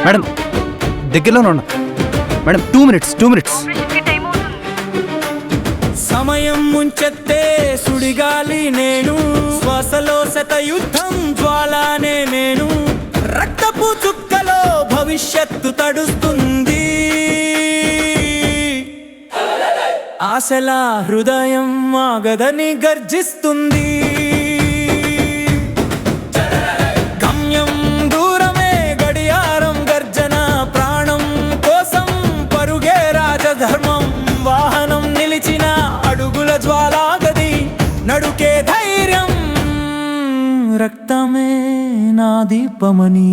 Madam దగ్గరలోనే ఉన్నా madam 2 minutes సమయం ముంచెత్తే సుడిగాలి నేను, శ్వాసలో శతయుద్ధం జ్వాలానే నేను, రక్తపు చుక్కలో భవిష్యత్తు తడుస్తుంది, ఆశల హృదయం ఆగదని గర్జిస్తుంది. గమ్యం దూరమే గడియారం గర్జన, ప్రాణం కోసం పరుగే రాజధర్మం, వాహనం నిలిచిన అడుగుల జ్వాలాగది, నడుకే ధైర్యం, రక్తమే నా దీపమని.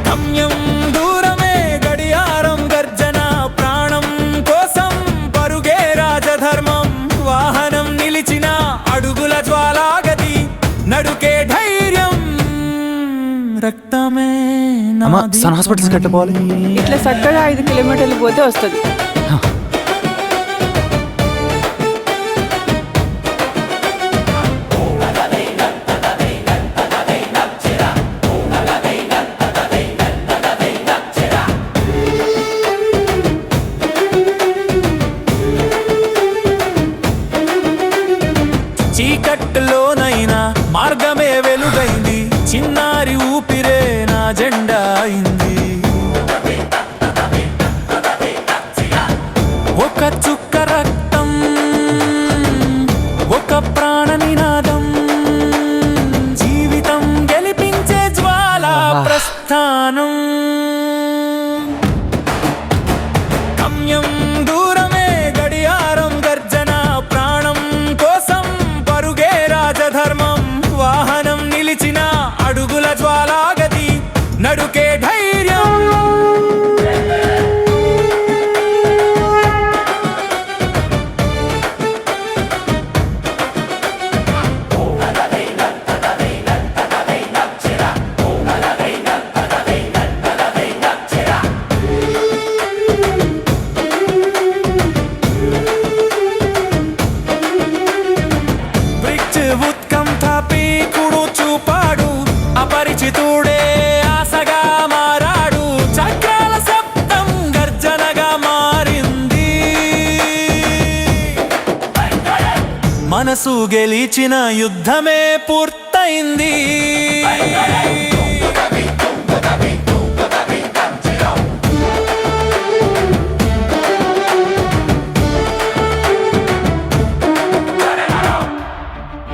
గమ్యం దూరమే గడియారం గర్జన, ప్రాణం కోసం పరుగే రాజధర్మం, వాహనం నిలిచిన అడుగుల జ్వాలాగది, నడుకే ధైర్యం, రక్తమే నా అమ్మా సన్ హాస్పిటల్స్ కట్టుకోవాలి. ఇట్లా చక్కగా 5 కిలోమీటర్లు పోతే వస్తుంది. చీకట్టులోనైనా మార్గమే వెలుగైంది, చిన్నారి ఊపిరే నా జెండా అయింది. ఒక చుక్క రక్తం, ఒక ప్రాణ నినాదం, జీవితం గెలిపించే జ్వాలా ప్రస్థానం. గమ్యం దూరమే గడియారం గర్జన, ప్రాణం కోసం పరుగే రాజధర్మం, వాహనం నిలిచిన అడుగుల జ్వాలాగది, నడుకే ధైర్యం. ఉత్కంఠ పీకుడు చూపాడు, అపరిచితుడే ఆశగా మారాడు, చక్రాల శబ్దం గర్జనగా మారింది, మనసు గెలిచిన యుద్ధమే పూర్తయింది.